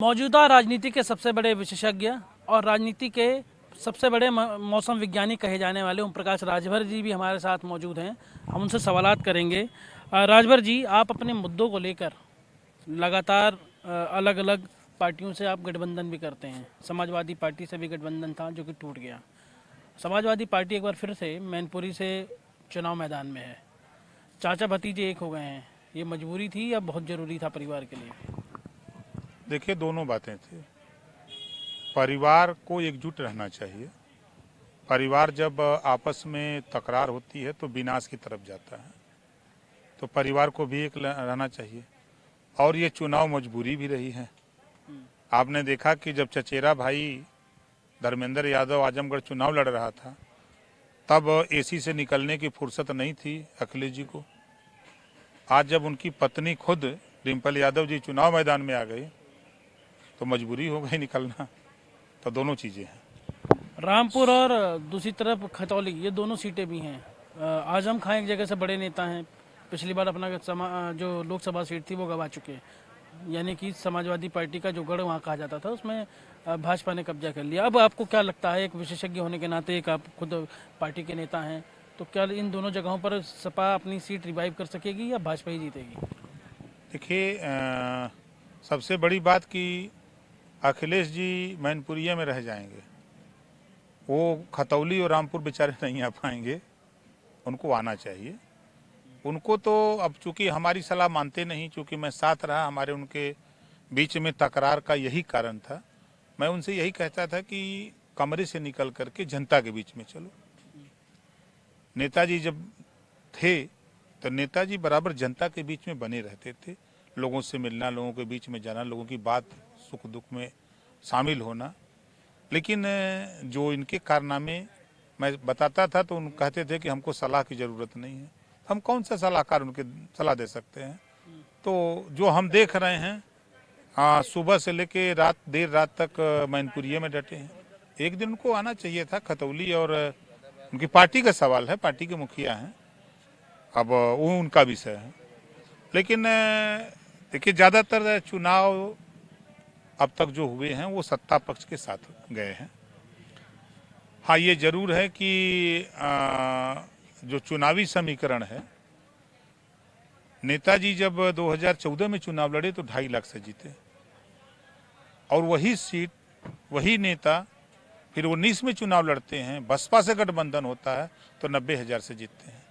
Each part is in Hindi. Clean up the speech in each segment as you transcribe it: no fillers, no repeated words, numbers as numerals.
मौजूदा राजनीति के सबसे बड़े विशेषज्ञ और राजनीति के सबसे बड़े मौसम विज्ञानी कहे जाने वाले ओम प्रकाश राजभर जी भी हमारे साथ मौजूद हैं। हम उनसे सवालात करेंगे। राजभर जी, आप अपने मुद्दों को लेकर लगातार अलग अलग पार्टियों से आप गठबंधन भी करते हैं। समाजवादी पार्टी से भी गठबंधन था जो कि टूट गया। समाजवादी पार्टी एक बार फिर से मैनपुरी से चुनाव मैदान में है। चाचा भतीजे एक हो गए हैं। ये मजबूरी थी या बहुत ज़रूरी था परिवार के लिए? देखिए, दोनों बातें थी। परिवार को एकजुट रहना चाहिए। परिवार जब आपस में तकरार होती है तो विनाश की तरफ जाता है, तो परिवार को भी एक रहना चाहिए। और ये चुनाव मजबूरी भी रही है। आपने देखा कि जब चचेरा भाई धर्मेंद्र यादव आजमगढ़ चुनाव लड़ रहा था, तब एसी से निकलने की फुर्सत नहीं थी अखिलेश जी को। आज जब उनकी पत्नी खुद डिम्पल यादव जी चुनाव मैदान में आ गई तो मजबूरी हो गई निकलना। तो दोनों चीज़ें हैं। रामपुर और दूसरी तरफ खतौली, ये दोनों सीटें भी हैं। आजम खां एक जगह से बड़े नेता हैं। पिछली बार अपना जो लोकसभा सीट थी वो गंवा चुके हैं। यानी कि समाजवादी पार्टी का जो गढ़ वहाँ कहा जाता था उसमें भाजपा ने कब्जा कर लिया। अब आपको क्या लगता है, एक विशेषज्ञ होने के नाते, एक आप खुद पार्टी के नेता हैं, तो क्या इन दोनों जगहों पर सपा अपनी सीट रिवाइव कर सकेगी या भाजपा ही जीतेगी? देखिए, सबसे बड़ी बात कि अखिलेश जी मैनपुरिया में रह जाएंगे। वो खतौली और रामपुर बेचारे नहीं आ पाएंगे। उनको आना चाहिए। उनको तो अब चूंकि हमारी सलाह मानते नहीं, चूंकि मैं साथ रहा, हमारे उनके बीच में तकरार का यही कारण था। मैं उनसे यही कहता था कि कमरे से निकल करके जनता के बीच में चलो। नेताजी जब थे तो नेताजी बराबर जनता के बीच में बने रहते थे। लोगों से मिलना, लोगों के बीच में जाना, लोगों की बात सुख दुख में शामिल होना। लेकिन जो इनके कारनामे मैं बताता था तो उन कहते थे कि हमको सलाह की ज़रूरत नहीं है। हम कौन सा सलाहकार उनके सलाह दे सकते हैं? तो जो हम देख रहे हैं, सुबह से लेके देर रात तक मैनपुरिये में डटे हैं। एक दिन उनको आना चाहिए था खतौली। और उनकी पार्टी का सवाल है, पार्टी के मुखिया हैं, अब वो उनका विषय है। लेकिन देखिए, ज़्यादातर चुनाव अब तक जो हुए हैं वो सत्ता पक्ष के साथ गए हैं। हाँ, ये जरूर है कि जो चुनावी समीकरण है, नेताजी जब 2014 में चुनाव लड़े तो 2.5 लाख से जीते, और वही सीट, वही नेता फिर 19 में चुनाव लड़ते हैं, बसपा से गठबंधन होता है तो 90,000 से जीतते हैं।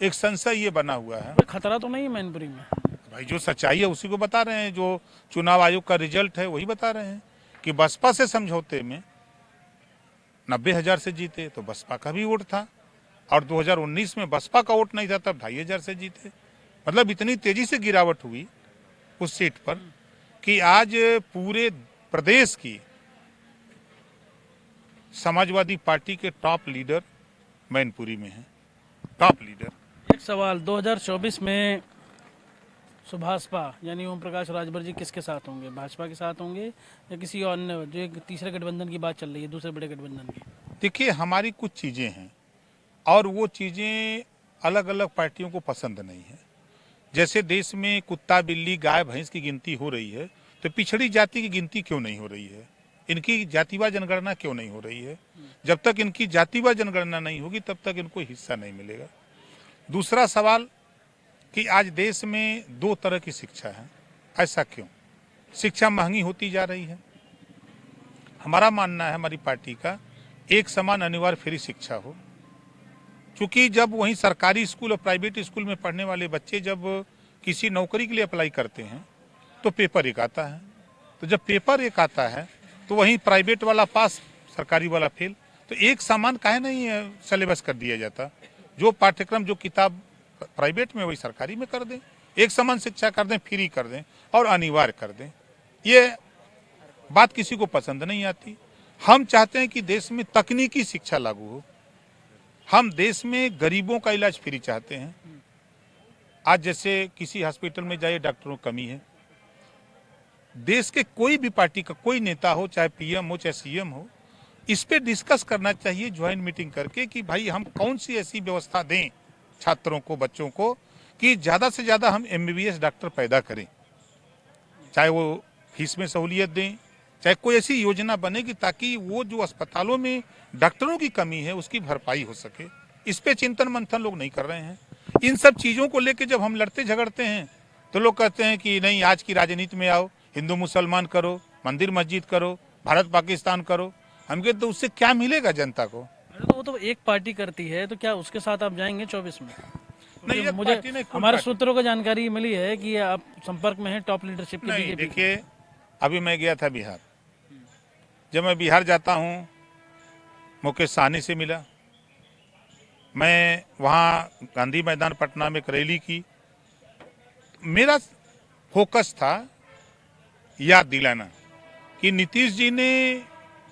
एक संशय ये बना हुआ है। खतरा तो नहीं है मैनपुरी में? भाई, जो सच्चाई है उसी को बता रहे हैं। जो चुनाव आयोग का रिजल्ट है वही बता रहे हैं कि बसपा से समझौते में 90,000 से जीते, तो बसपा का भी वोट था। और 2019 में बसपा का वोट नहीं था, तब 2,500 से जीते। मतलब इतनी तेजी से गिरावट हुई उस सीट पर कि आज पूरे प्रदेश की समाजवादी पार्टी के टॉप लीडर मैनपुरी में है, टॉप लीडर। एक सवाल, 2024 में सुभाषपा यानी ओम प्रकाश राजभर जी किसके साथ होंगे? भाजपा के साथ होंगे या किसी और ने, जो एक तीसरे गठबंधन की बात चल रही है, दूसरे बड़े गठबंधन की? देखिए, हमारी कुछ चीज़ें हैं और वो चीज़ें अलग अलग पार्टियों को पसंद नहीं है। जैसे देश में कुत्ता, बिल्ली, गाय, भैंस की गिनती हो रही है, तो पिछड़ी जाति की गिनती क्यों नहीं हो रही है? इनकी जातिवार जनगणना क्यों नहीं हो रही है? जब तक इनकी जातिवार जनगणना नहीं होगी तब तक इनको हिस्सा नहीं मिलेगा। दूसरा सवाल कि आज देश में 2 तरह की शिक्षा है। ऐसा क्यों? शिक्षा महंगी होती जा रही है। हमारा मानना है, हमारी पार्टी का, एक समान अनिवार्य फ्री शिक्षा हो। क्योंकि जब वहीं सरकारी स्कूल और प्राइवेट स्कूल में पढ़ने वाले बच्चे जब किसी नौकरी के लिए अप्लाई करते हैं तो पेपर एक आता है। तो जब पेपर एक आता है तो वहीं प्राइवेट वाला पास, सरकारी वाला फेल। तो एक समान काहे नहीं सिलेबस कर दिया जाता? जो पाठ्यक्रम, जो किताब प्राइवेट में वही सरकारी में कर दें। एक समान शिक्षा कर दें, फ्री कर दें और अनिवार्य कर दें। ये बात किसी को पसंद नहीं आती। हम चाहते हैं कि देश में तकनीकी शिक्षा लागू हो। हम देश में गरीबों का इलाज फ्री चाहते हैं। आज जैसे किसी हॉस्पिटल में जाइए, डॉक्टरों की कमी है। देश के कोई भी पार्टी का कोई नेता हो, चाहे पीएम हो चाहे सीएम हो, इस पे डिस्कस करना चाहिए ज्वाइंट मीटिंग करके कि भाई हम कौन सी ऐसी व्यवस्था दें छात्रों को, बच्चों को, कि ज़्यादा से ज़्यादा हम एमबीबीएस डॉक्टर पैदा करें। चाहे वो फीस में सहूलियत दें, चाहे कोई ऐसी योजना बने कि ताकि वो जो अस्पतालों में डॉक्टरों की कमी है उसकी भरपाई हो सके। इस पे चिंतन मंथन लोग नहीं कर रहे हैं। इन सब चीज़ों को लेकर जब हम लड़ते झगड़ते हैं तो लोग कहते हैं कि नहीं, आज की राजनीति में आओ, हिंदू मुसलमान करो, मंदिर मस्जिद करो, भारत पाकिस्तान करो। हम कहते तो उससे क्या मिलेगा जनता को? अरे तो वो तो एक पार्टी करती है, तो क्या उसके साथ आप जाएंगे 24 में? नहीं, क्योंकि एक मुझे पार्टी नहीं, फुल हमारे पार्टी। सूत्रों को जानकारी मिली है कि आप संपर्क में हैं टॉप लीडरशिप के नहीं, बीजेपी। देखिए, अभी मैं गया था बिहार। जब मैं बिहार जाता हूँ, मुकेश सहनी से मिला। मैं वहाँ गांधी मैदान पटना में एक रैली की। मेरा फोकस था याद दिलाना कि नीतीश जी ने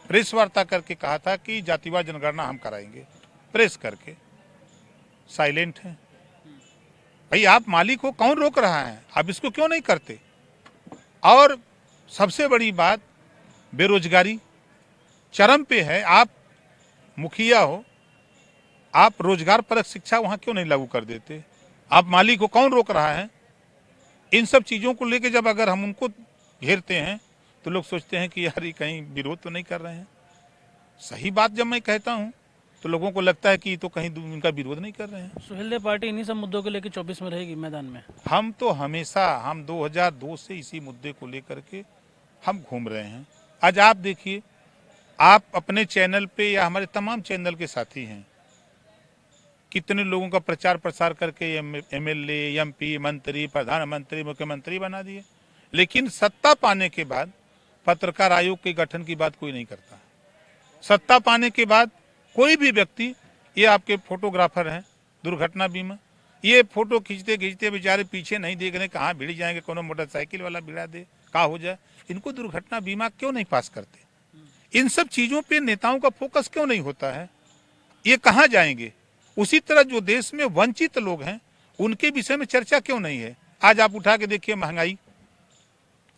प्रेस वार्ता करके कहा था कि जातिवाद जनगणना हम कराएंगे। प्रेस करके साइलेंट है। भाई, आप मालिक हो, कौन रोक रहा है? आप इसको क्यों नहीं करते? और सबसे बड़ी बात, बेरोजगारी चरम पे है। आप मुखिया हो, आप रोजगार परक शिक्षा वहां क्यों नहीं लागू कर देते? आप मालिक हो, कौन रोक रहा है? इन सब चीजों को लेके जब अगर हम उनको घेरते हैं तो लोग सोचते हैं कि यार ये कहीं विरोध तो नहीं कर रहे हैं। सही बात जब मैं कहता हूं तो लोगों को लगता है कि ये तो कहीं उनका विरोध नहीं कर रहे हैं। सुहेलदेव पार्टी इन्हीं सब मुद्दों को लेकर 24 में रहेगी मैदान में। हम तो हमेशा, हम 2002 से इसी मुद्दे को लेकर के हम घूम रहे हैं। आज आप देखिए, आप अपने चैनल पे या हमारे तमाम चैनल के साथी हैं, कितने लोगों का प्रचार प्रसार करके एमएलए, एमपी, मंत्री, प्रधानमंत्री, मुख्यमंत्री बना दिए। लेकिन सत्ता पाने के बाद पत्रकार आयोग के गठन की बात कोई नहीं करता। सत्ता पाने के बाद कोई भी व्यक्ति, ये आपके फोटोग्राफर हैं, दुर्घटना बीमा, ये फोटो खींचते खींचते बेचारे पीछे नहीं देख रहे कहाँ भिड़ जाएंगे, कोनो मोटरसाइकिल वाला भिड़ा दे, क्या हो जाए। इनको दुर्घटना बीमा क्यों नहीं पास करते? इन सब चीजों पे नेताओं का फोकस क्यों नहीं होता है? ये कहाँ जाएंगे? उसी तरह जो देश में वंचित लोग हैं उनके विषय में चर्चा क्यों नहीं है? आज आप उठा के देखिए महंगाई।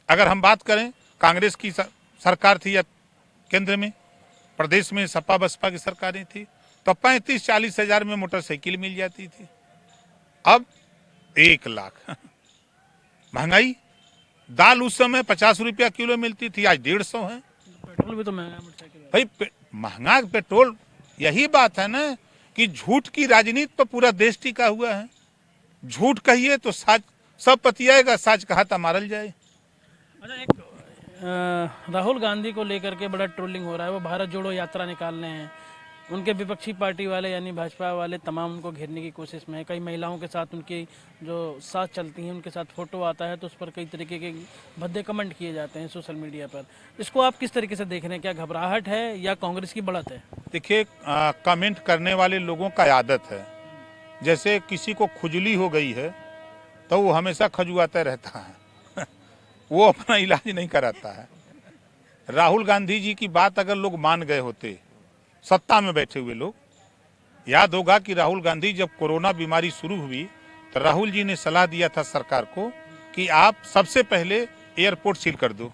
अगर हम बात करें, कांग्रेस की सरकार थी या केंद्र में, प्रदेश में सपा बसपा की सरकारें थी, तो 35-40 हजार में मोटरसाइकिल मिल जाती थी। अब 1 लाख महंगाई। दाल उस समय 50 रुपया किलो मिलती थी, आज 150 है। पेट्रोल भी तो महंगा है, मोटरसाइकिल। भाई, महंगा पेट्रोल। यही बात है ना कि झूठ की राजनीति पर पूरा देश टिका हुआ है। झूठ कहिए तो सच सब पतियाएगा, सच कहा था मारल जाए। अच्छा, एक राहुल गांधी को लेकर के बड़ा ट्रोलिंग हो रहा है। वो भारत जोड़ो यात्रा निकाल रहे हैं। उनके विपक्षी पार्टी वाले यानी भाजपा वाले तमाम उनको घेरने की कोशिश में है। कई महिलाओं के साथ उनकी जो साथ चलती हैं उनके साथ फोटो आता है तो उस पर कई तरीके के भद्दे कमेंट किए जाते हैं सोशल मीडिया पर। इसको आप किस तरीके से देख रहे हैं? क्या घबराहट है या कांग्रेस की बढ़त है? देखिए, कमेंट करने वाले लोगों का आदत है, जैसे किसी को खुजली हो गई है तो वो हमेशा खजुआता रहता है वो अपना इलाज नहीं कराता है। राहुल गांधी जी की बात अगर लोग मान गए होते, सत्ता में बैठे हुए लोग, याद होगा कि राहुल गांधी जब कोरोना बीमारी शुरू हुई तो राहुल जी ने सलाह दिया था सरकार को कि आप सबसे पहले एयरपोर्ट सील कर दो,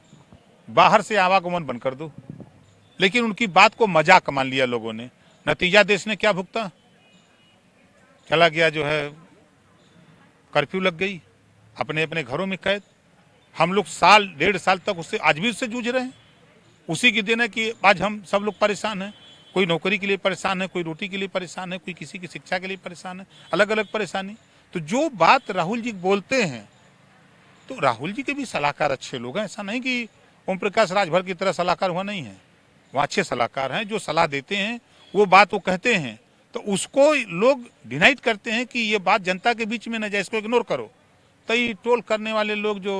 बाहर से आवागमन बंद कर दो। लेकिन उनकी बात को मजाक मान लिया लोगों ने। नतीजा देश ने क्या भुगता? चला गया जो है, कर्फ्यू लग गई, अपने अपने घरों में कैद। हम लोग साल 1.5 साल तक उससे, आज भी उससे जूझ रहे हैं। उसी की देन है कि आज हम सब लोग परेशान हैं। कोई नौकरी के लिए परेशान है, कोई रोटी के लिए परेशान है, कोई किसी की शिक्षा के लिए परेशान है, अलग अलग परेशानी। तो जो बात राहुल जी बोलते हैं, तो राहुल जी के भी सलाहकार अच्छे लोग हैं। ऐसा नहीं कि ओम प्रकाश राजभर की तरह सलाहकार हुआ नहीं है। वहाँ अच्छे सलाहकार हैं जो सलाह देते हैं, वो बात वो कहते हैं, तो उसको लोग डिनाइट करते हैं कि ये बात जनता के बीच में न जाए, इसको इग्नोर करो। तो ये ट्रोल करने वाले लोग जो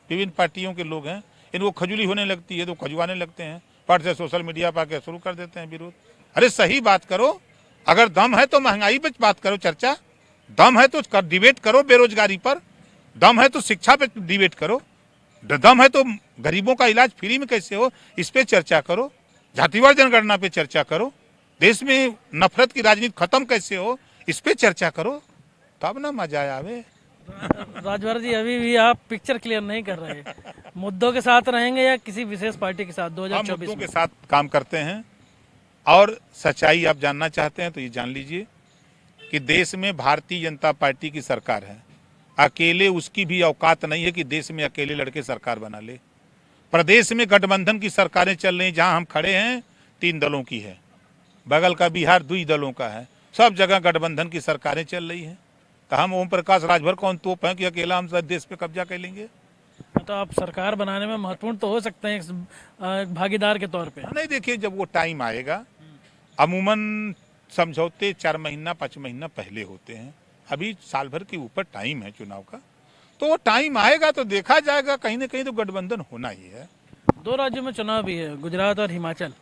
विभिन्न पार्टियों के लोग हैं, इनको खजुली होने लगती है तो खजुआने लगते हैं, फट से सोशल मीडिया पर आके शुरू कर देते हैं विरोध। अरे सही बात करो, अगर दम है तो महंगाई पे बात करो, चर्चा। दम है तो डिबेट करो बेरोजगारी पर, दम है तो शिक्षा पे डिबेट करो, दम है तो गरीबों का इलाज फ्री में कैसे हो इस पे चर्चा करो, जातिवाद जनगणना पे चर्चा करो, देश में नफरत की राजनीति खत्म कैसे हो इस पे चर्चा करो, तब ना मजा आवे। राजभर जी, अभी भी आप पिक्चर क्लियर नहीं कर रहे। मुद्दों के साथ रहेंगे या किसी विशेष पार्टी के साथ हम 2024 मुद्दों में? के साथ काम करते हैं और सच्चाई आप जानना चाहते हैं तो ये जान लीजिए कि देश में भारतीय जनता पार्टी की सरकार है। अकेले उसकी भी औकात नहीं है कि देश में अकेले लड़के सरकार बना ले। प्रदेश में गठबंधन की सरकारें चल रही, जहां हम खड़े हैं 3 दलों की है, बगल का बिहार 2 दलों का है, सब जगह गठबंधन की सरकारें चल रही है। तो हम ओम प्रकाश राजभर कौन तोप है कि अकेला हम देश पे कब्जा कर लेंगे? तो आप सरकार बनाने में महत्वपूर्ण तो हो सकते हैं एक भागीदार के तौर पे। नहीं, देखिए, जब वो टाइम आएगा, अमूमन समझौते 4 महीना 5 महीना पहले होते हैं, अभी साल भर के ऊपर टाइम है चुनाव का, तो वो टाइम आएगा तो देखा जाएगा, कहीं ना कहीं तो गठबंधन होना ही है। 2 राज्यों में चुनाव भी है, गुजरात और हिमाचल।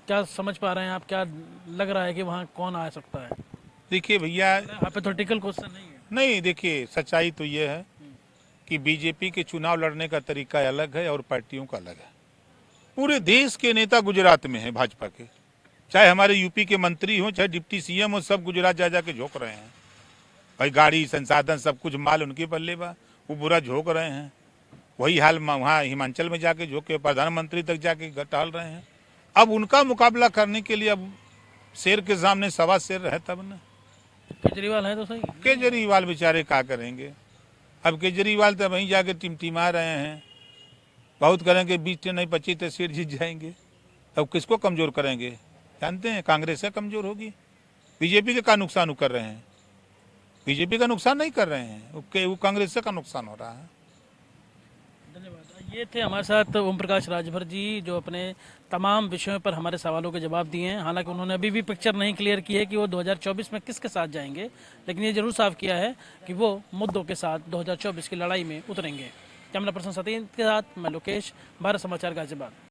क्या समझ पा रहे हैं आप, क्या लग रहा है कि वहाँ कौन आ सकता है? देखिए भैया, हाइपोथेटिकल क्वेश्चन नहीं है। नहीं, देखिए, सच्चाई तो ये है कि बीजेपी के चुनाव लड़ने का तरीका अलग है और पार्टियों का अलग है। पूरे देश के नेता गुजरात में हैं भाजपा के, चाहे हमारे यूपी के मंत्री हो, चाहे डिप्टी सीएम हो, सब गुजरात जा जा के झोंक रहे हैं। भाई गाड़ी संसाधन सब कुछ माल उनके पल्ले बा, वो बुरा झोंक रहे हैं। वही हाल वहाँ हिमाचल में जाके झोंके प्रधानमंत्री तक जाके टहल रहे हैं। अब उनका मुकाबला करने के लिए अब शेर के सामने सवा शेर रहे तब न। केजरीवाल है तो सही। केजरीवाल बेचारे क्या करेंगे? अब केजरीवाल तो वहीं जाके टिमटिमा रहे हैं, बहुत करेंगे, 20 नहीं 25 सीट जीत जाएंगे। अब किसको कमजोर करेंगे? जानते हैं, कांग्रेस से कमजोर होगी। बीजेपी के का नुकसान कर रहे हैं? बीजेपी का नुकसान नहीं कर रहे हैं, वो कांग्रेस से का नुकसान हो रहा है। धन्यवाद। ये थे हमारे साथ ओम प्रकाश राजभर जी, जो अपने तमाम विषयों पर हमारे सवालों के जवाब दिए हैं। हालांकि उन्होंने अभी भी पिक्चर नहीं क्लियर की है कि वो 2024 में किसके साथ जाएंगे, लेकिन ये जरूर साफ किया है कि वो मुद्दों के साथ 2024 की लड़ाई में उतरेंगे। कैमरा पर्सन सतीश के साथ मैं लोकेश, भारत समाचार गाजियाबाद।